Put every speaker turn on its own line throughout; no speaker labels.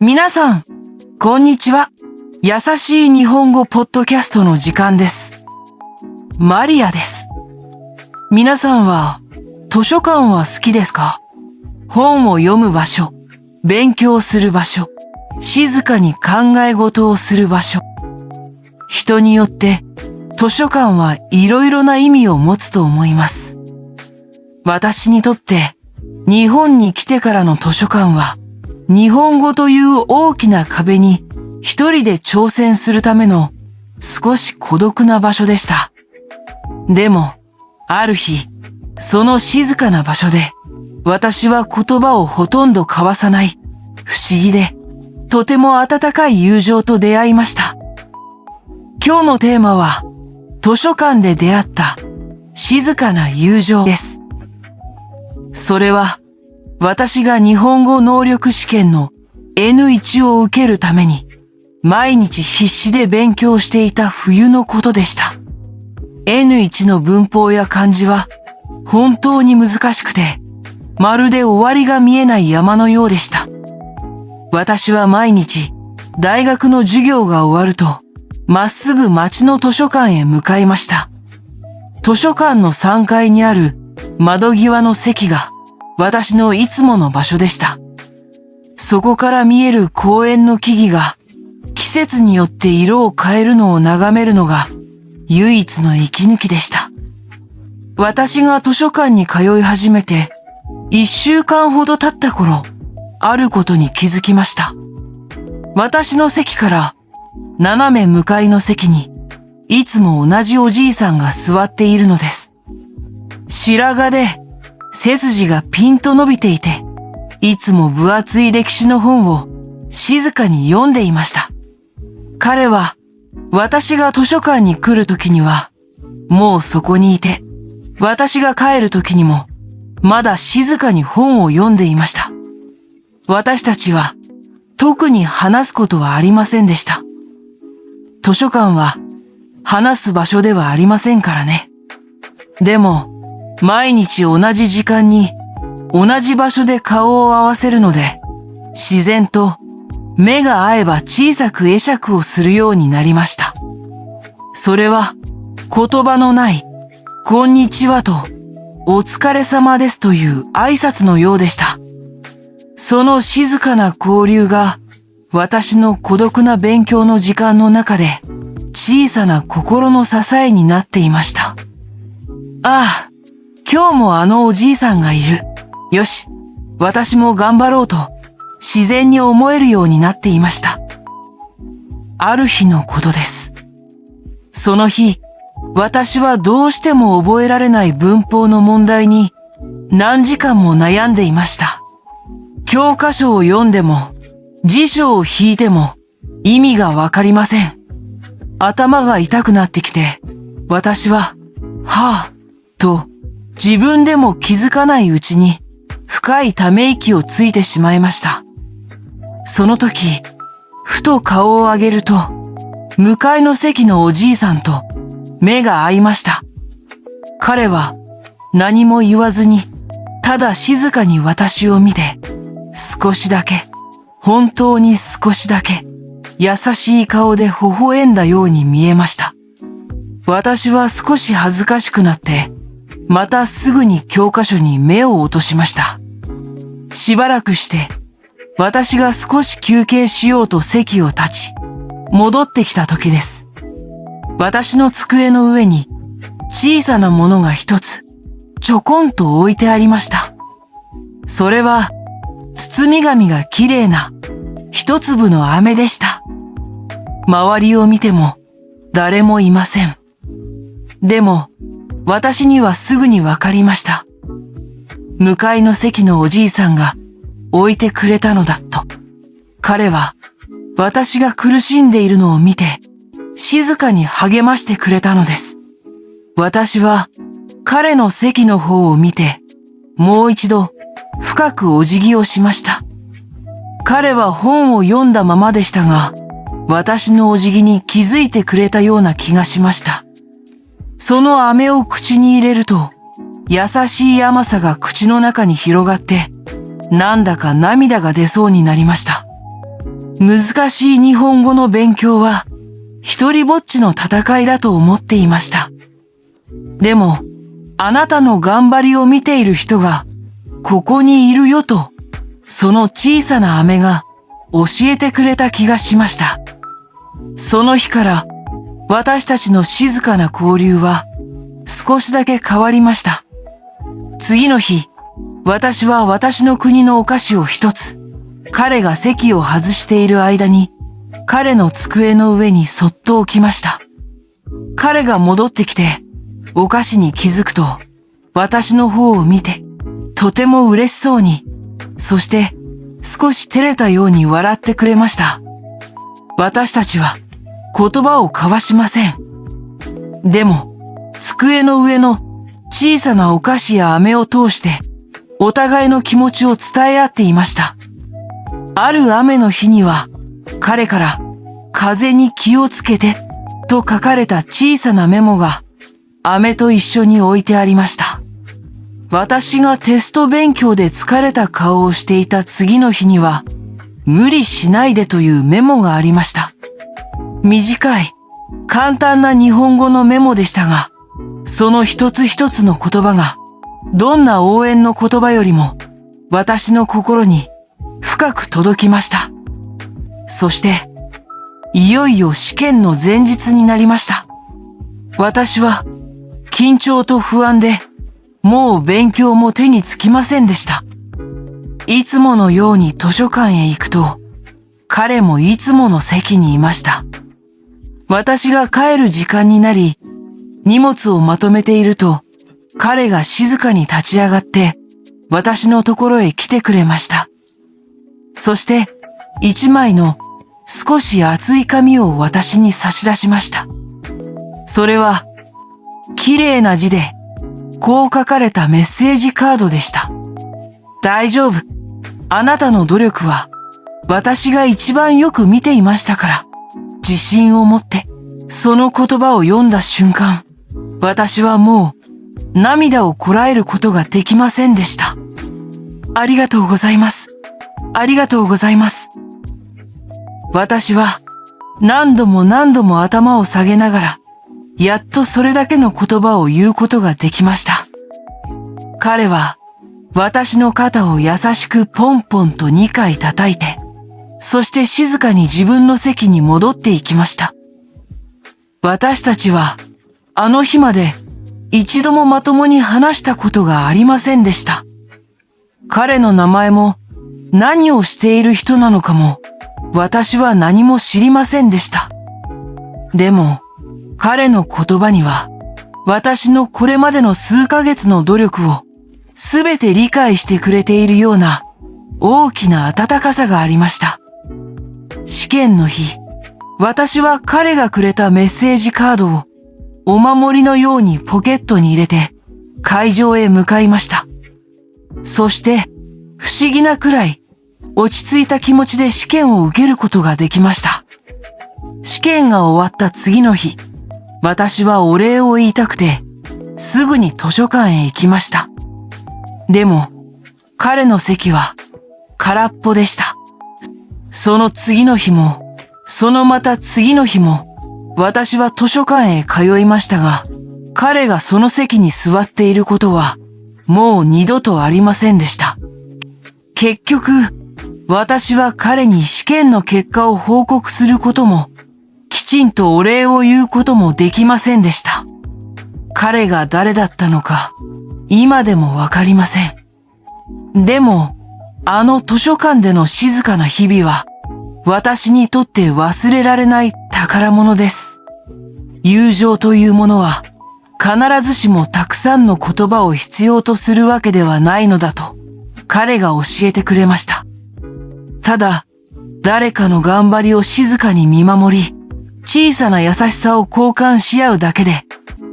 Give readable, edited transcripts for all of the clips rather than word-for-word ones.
皆さん、こんにちは。優しい日本語ポッドキャストの時間です。マリアです。皆さんは、図書館は好きですか？本を読む場所、勉強する場所、静かに考え事をする場所。人によって図書館はいろいろな意味を持つと思います。私にとって日本に来てからの図書館は日本語という大きな壁に一人で挑戦するための少し孤独な場所でした。でも、ある日、その静かな場所で私は言葉をほとんど交わさない不思議でとても温かい友情と出会いました。今日のテーマは図書館で出会った静かな友情です。それは私が日本語能力試験の N1 を受けるために毎日必死で勉強していた冬のことでした。N1 の文法や漢字は本当に難しくてまるで終わりが見えない山のようでした。私は毎日大学の授業が終わるとまっすぐ町の図書館へ向かいました。図書館の3階にある窓際の席が私のいつもの場所でした。そこから見える公園の木々が季節によって色を変えるのを眺めるのが唯一の息抜きでした。私が図書館に通い始めて1週間ほど経った頃、あることに気づきました。私の席から斜め向かいの席にいつも同じおじいさんが座っているのです。白髪で背筋がピンと伸びていて、いつも分厚い歴史の本を静かに読んでいました。彼は私が図書館に来る時にはもうそこにいて、私が帰る時にもまだ静かに本を読んでいました。私たちは特に話すことはありませんでした。図書館は話す場所ではありませんからね。でも毎日同じ時間に同じ場所で顔を合わせるので、自然と目が合えば小さく会釈をするようになりました。それは言葉のないこんにちはとお疲れ様ですという挨拶のようでした。その静かな交流が私の孤独な勉強の時間の中で小さな心の支えになっていました。ああ、今日もあのおじいさんがいる。よし、私も頑張ろうと自然に思えるようになっていました。ある日のことです。その日、私はどうしても覚えられない文法の問題に何時間も悩んでいました。教科書を読んでも辞書を引いても意味がわかりません。頭が痛くなってきて、私は、はぁ、と自分でも気づかないうちに深いため息をついてしまいました。その時、ふと顔を上げると、向かいの席のおじいさんと目が合いました。彼は何も言わずに、ただ静かに私を見て、少しだけ、本当に少しだけ、優しい顔で微笑んだように見えました。私は少し恥ずかしくなって、またすぐに教科書に目を落としました。しばらくして、私が少し休憩しようと席を立ち、戻ってきた時です。私の机の上に小さなものが一つ、ちょこんと置いてありました。それは、包み紙がきれいな一粒の飴でした。周りを見ても誰もいません。でも、私にはすぐにわかりました。向かいの席のおじいさんが置いてくれたのだと。彼は私が苦しんでいるのを見て静かに励ましてくれたのです。私は彼の席の方を見てもう一度深くお辞儀をしました。彼は本を読んだままでしたが、私のお辞儀に気づいてくれたような気がしました。その飴を口に入れると、優しい甘さが口の中に広がって、なんだか涙が出そうになりました。難しい日本語の勉強は一人ぼっちの戦いだと思っていました。でも、あなたの頑張りを見ている人がここにいるよと、その小さな飴が教えてくれた気がしました。その日から私たちの静かな交流は少しだけ変わりました。次の日、私は私の国のお菓子を一つ、彼が席を外している間に彼の机の上にそっと置きました。彼が戻ってきてお菓子に気づくと私の方を見てとても嬉しそうに、そして少し照れたように笑ってくれました。私たちは言葉を交わしません。でも、机の上の小さなお菓子や飴を通してお互いの気持ちを伝え合っていました。ある雨の日には彼から風に気をつけてと書かれた小さなメモが飴と一緒に置いてありました。私がテスト勉強で疲れた顔をしていた次の日には、無理しないでというメモがありました。短い、簡単な日本語のメモでしたが、その一つ一つの言葉が、どんな応援の言葉よりも、私の心に深く届きました。そして、いよいよ試験の前日になりました。私は、緊張と不安で、もう勉強も手につきませんでした。いつものように図書館へ行くと、彼もいつもの席にいました。私が帰る時間になり、荷物をまとめていると、彼が静かに立ち上がって、私のところへ来てくれました。そして、一枚の少し厚い紙を私に差し出しました。それは、綺麗な字で、こう書かれたメッセージカードでした。大丈夫。あなたの努力は私が一番よく見ていましたから、自信を持ってその言葉を読んだ瞬間、私はもう涙をこらえることができませんでした。ありがとうございます。ありがとうございます。私は何度も何度も頭を下げながら、やっとそれだけの言葉を言うことができました。彼は私の肩を優しくポンポンと2回叩いて、そして静かに自分の席に戻っていきました。私たちはあの日まで一度もまともに話したことがありませんでした。彼の名前も何をしている人なのかも私は何も知りませんでした。でも、彼の言葉には、私のこれまでの数ヶ月の努力をすべて理解してくれているような大きな温かさがありました。試験の日、私は彼がくれたメッセージカードをお守りのようにポケットに入れて会場へ向かいました。そして不思議なくらい落ち着いた気持ちで試験を受けることができました。試験が終わった次の日、私はお礼を言いたくて、すぐに図書館へ行きました。でも、彼の席は空っぽでした。その次の日も、そのまた次の日も、私は図書館へ通いましたが、彼がその席に座っていることは、もう二度とありませんでした。結局、私は彼に試験の結果を報告することも、きちんとお礼を言うこともできませんでした。彼が誰だったのか、今でもわかりません。でも、あの図書館での静かな日々は、私にとって忘れられない宝物です。友情というものは、必ずしもたくさんの言葉を必要とするわけではないのだと、彼が教えてくれました。ただ、誰かの頑張りを静かに見守り、小さな優しさを交換し合うだけで、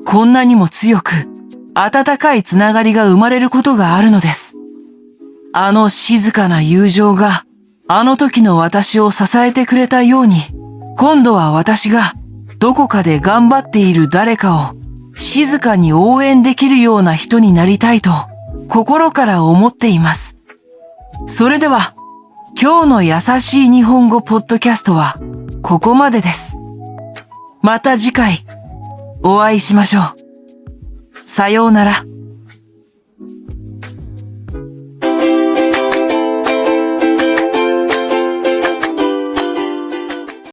こんなにも強く、温かいつながりが生まれることがあるのです。あの静かな友情が、あの時の私を支えてくれたように、今度は私が、どこかで頑張っている誰かを、静かに応援できるような人になりたいと、心から思っています。それでは、今日の優しい日本語ポッドキャストはここまでです。また次回お会いしましょう。さようなら。